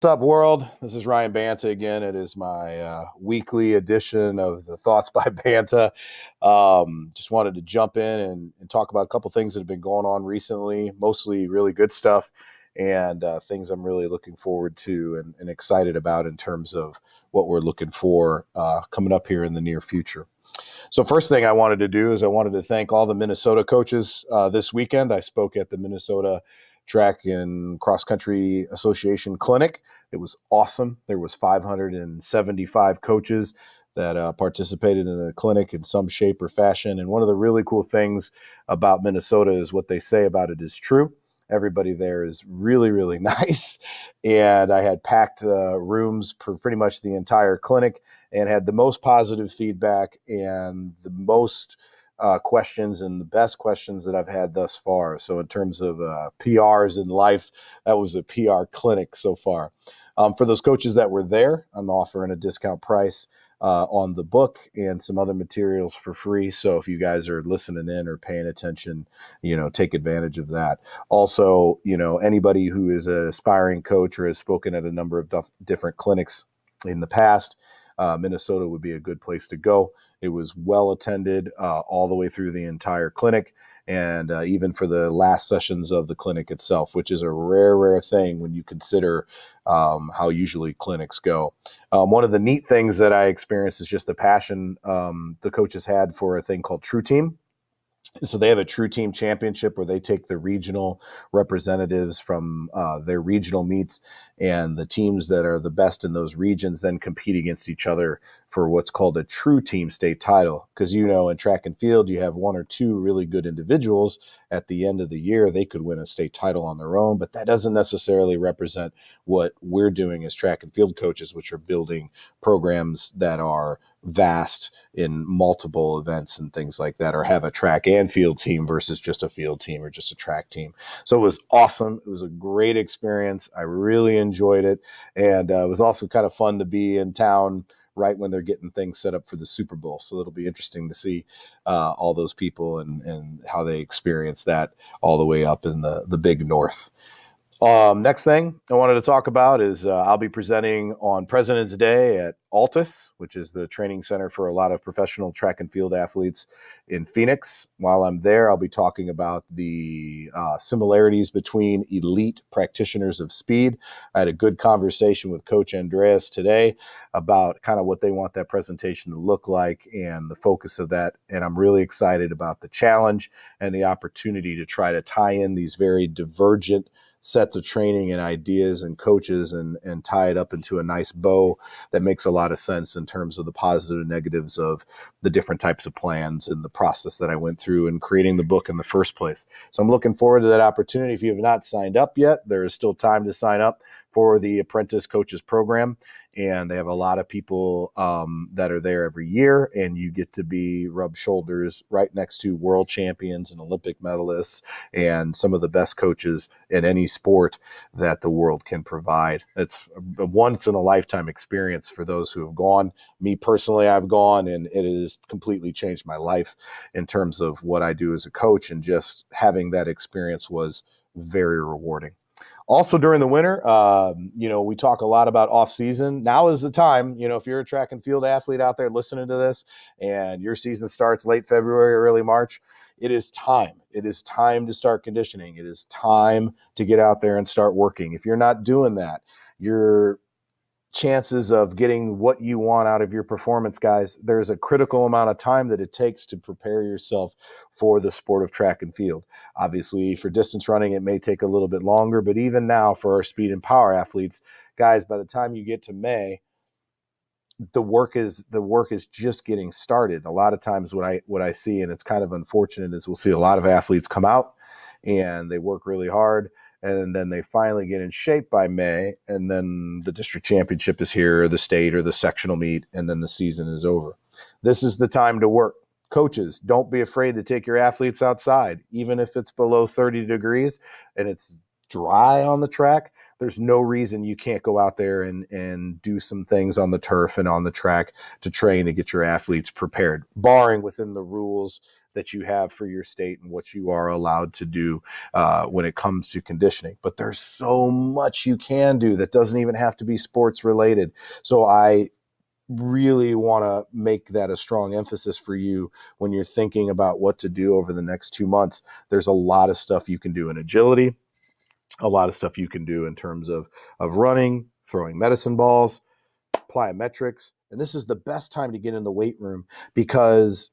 What's up, world? This is Ryan Banta again. It is my weekly edition of the Thoughts by Banta. Just wanted to jump in and talk about a couple things that have been going on recently, mostly really good stuff and things I'm really looking forward to and excited about in terms of what we're looking for coming up here in the near future. So first thing I wanted to do is I wanted to thank all the Minnesota coaches this weekend. I spoke at the Minnesota Track and Cross Country Association Clinic. It was awesome. There was 575 coaches that participated in the clinic in some shape or fashion. And one of the really cool things about Minnesota is what they say about it is true. Everybody there is really, really nice. And I had packed rooms for pretty much the entire clinic and had the most positive feedback and the most questions and the best questions that I've had thus far. So in terms of PRs in life, that was a PR clinic so far. For those coaches that were there, I'm offering a discount price on the book and some other materials for free. So if you guys are listening in or paying attention, take advantage of that. Also, anybody who is an aspiring coach or has spoken at a number of different clinics in the past, Minnesota would be a good place to go. It was well attended all the way through the entire clinic and even for the last sessions of the clinic itself, which is a rare thing when you consider how usually clinics go. One of the neat things that I experienced is just the passion the coaches had for a thing called True Team. So they have a True Team Championship where they take the regional representatives from their regional meets, and the teams that are the best in those regions then compete against each other for what's called a True Team state title. Because, in track and field, you have one or two really good individuals. At the end of the year, they could win a state title on their own, but that doesn't necessarily represent what we're doing as track and field coaches, which are building programs that are vast in multiple events and things like that, or have a track and field team versus just a field team or just a track team. So it was awesome. It was a great experience. I really enjoyed it. And it was also kind of fun to be in town right when they're getting things set up for the Super Bowl. So it'll be interesting to see all those people and how they experience that all the way up in the big north. Next thing I wanted to talk about is I'll be presenting on President's Day at Altus, which is the training center for a lot of professional track and field athletes in Phoenix. While I'm there, I'll be talking about the similarities between elite practitioners of speed. I had a good conversation with Coach Andreas today about kind of what they want that presentation to look like and the focus of that. And I'm really excited about the challenge and the opportunity to try to tie in these very divergent sets of training and ideas and coaches and tie it up into a nice bow that makes a lot of sense in terms of the positive and negatives of the different types of plans and the process that I went through in creating the book in the first place. So I'm looking forward to that opportunity. If you have not signed up yet, there is still time to sign up for the Apprentice Coaches Program. And they have a lot of people that are there every year, and you get to rub shoulders right next to world champions and Olympic medalists and some of the best coaches in any sport that the world can provide. It's a once in a lifetime experience for those who have gone. Me personally, I've gone, and it has completely changed my life in terms of what I do as a coach, and just having that experience was very rewarding. Also during the winter, we talk a lot about off season. Now is the time, if you're a track and field athlete out there listening to this and your season starts late February or early March, it is time. It is time to start conditioning. It is time to get out there and start working. If you're not doing that, your chances of getting what you want out of your performance, guys, there's a critical amount of time that it takes to prepare yourself for the sport of track and field. Obviously, for distance running, it may take a little bit longer, but even now for our speed and power athletes, guys, by the time you get to May, the work is just getting started. A lot of times what I see, and it's kind of unfortunate, is we'll see a lot of athletes come out and they work really hard, and then they finally get in shape by May, and then the district championship is here, or the state or the sectional meet, and then the season is over. This is the time to work. Coaches, don't be afraid to take your athletes outside, even if it's below 30 degrees and it's dry on the track. There's no reason you can't go out there and do some things on the turf and on the track to train to get your athletes prepared, barring within the rules that you have for your state and what you are allowed to do when it comes to conditioning. But there's so much you can do that doesn't even have to be sports related. So I really want to make that a strong emphasis for you when you're thinking about what to do over the next 2 months. There's a lot of stuff you can do in agility, a lot of stuff you can do in terms of running, throwing medicine balls, plyometrics. And this is the best time to get in the weight room because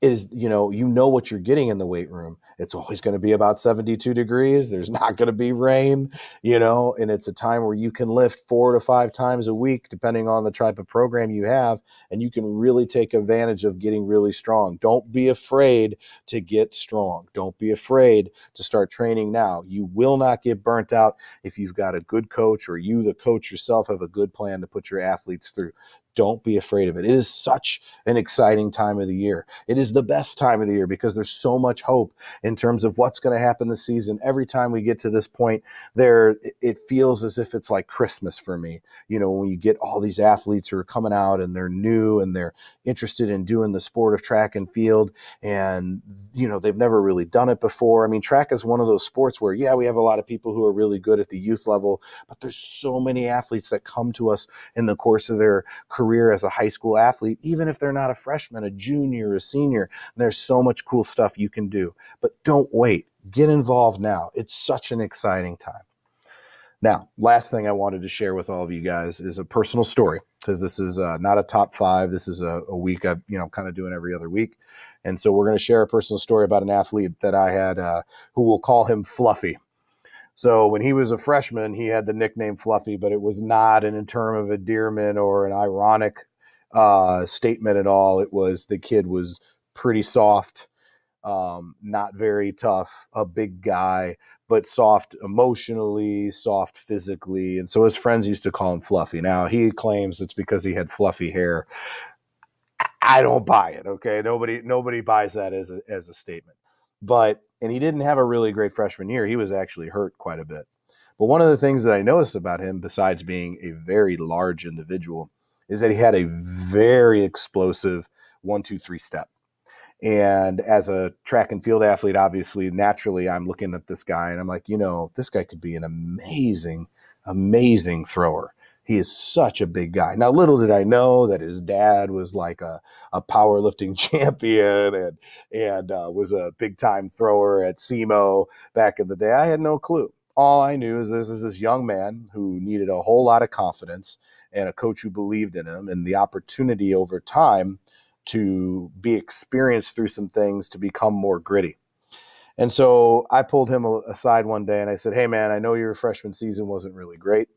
it is, what you're getting in the weight room. It's always going to be about 72 degrees. There's not going to be rain, and it's a time where you can lift 4 to 5 times a week, depending on the type of program you have. And you can really take advantage of getting really strong. Don't be afraid to get strong. Don't be afraid to start training now. You will not get burnt out if you've got a good coach, or you, the coach yourself, have a good plan to put your athletes through. Don't be afraid of it. It is such an exciting time of the year. It is the best time of the year because there's so much hope in terms of what's going to happen this season. Every time we get to this point, it feels as if it's like Christmas for me. When you get all these athletes who are coming out and they're new and they're interested in doing the sport of track and field, and they've never really done it before. I mean, track is one of those sports where, we have a lot of people who are really good at the youth level, but there's so many athletes that come to us in the course of their career as a high school athlete, even if they're not a freshman, a junior, a senior. There's so much cool stuff you can do, but don't wait. Get involved now. It's such an exciting time. Now, last thing I wanted to share with all of you guys is a personal story, because this is not a top 5. This is a week I'm kind of doing every other week. And so we're going to share a personal story about an athlete that I had, who we'll call him Fluffy. So when he was a freshman, he had the nickname Fluffy, but it was not in term of endearment or an ironic statement at all. It was, the kid was pretty soft, not very tough, a big guy, but soft emotionally, soft physically. And so his friends used to call him Fluffy. Now, he claims it's because he had fluffy hair. I don't buy it. Okay. Nobody buys that as a statement, and he didn't have a really great freshman year. He was actually hurt quite a bit. But one of the things that I noticed about him, besides being a very large individual, is that he had a very explosive 1-2-3 step. And as a track and field athlete, obviously, naturally, I'm looking at this guy and I'm like, this guy could be an amazing, amazing thrower. He is such a big guy. Now, little did I know that his dad was like a powerlifting champion and was a big time thrower at SEMO back in the day. I had no clue. All I knew is this is this young man who needed a whole lot of confidence and a coach who believed in him, and the opportunity over time to be experienced through some things to become more gritty. And so I pulled him aside one day and I said, hey man, I know your freshman season wasn't really great.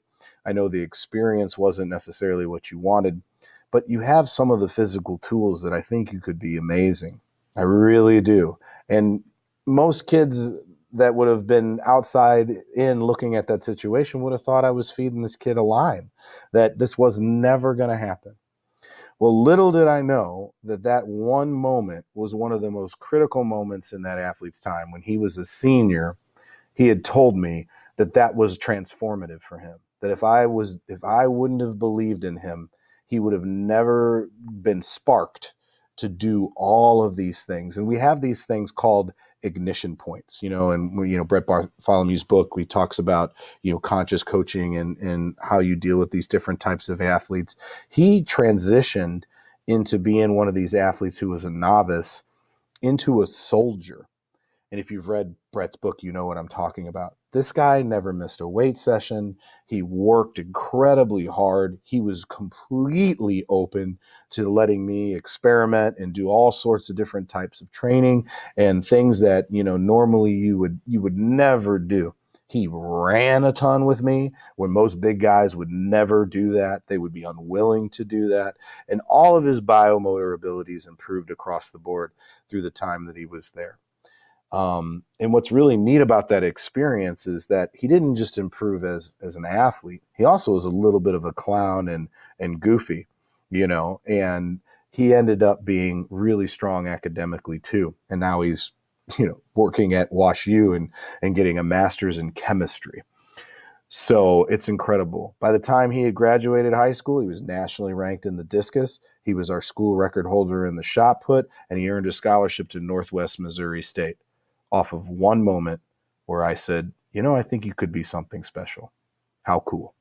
I know the experience wasn't necessarily what you wanted, but you have some of the physical tools that I think you could be amazing. I really do. And most kids that would have been outside in looking at that situation would have thought I was feeding this kid a line, that this was never going to happen. Well, little did I know that one moment was one of the most critical moments in that athlete's time. When he was a senior, he had told me that was transformative for him. That if I wouldn't have believed in him, he would have never been sparked to do all of these things. And we have these things called ignition points, and Brett Bartholomew's book, he talks about, conscious coaching and how you deal with these different types of athletes. He transitioned into being one of these athletes who was a novice into a soldier. And if you've read Brett's book, you know what I'm talking about. This guy never missed a weight session. He worked incredibly hard. He was completely open to letting me experiment and do all sorts of different types of training and things that, normally you would never do. He ran a ton with me when most big guys would never do that. They would be unwilling to do that. And all of his biomotor abilities improved across the board through the time that he was there. And what's really neat about that experience is that he didn't just improve as an athlete. He also was a little bit of a clown and goofy, and he ended up being really strong academically too. And now he's, working at Wash U and getting a master's in chemistry. So it's incredible. By the time he had graduated high school, he was nationally ranked in the discus. He was our school record holder in the shot put, and he earned a scholarship to Northwest Missouri State off of one moment where I said, I think you could be something special. How cool.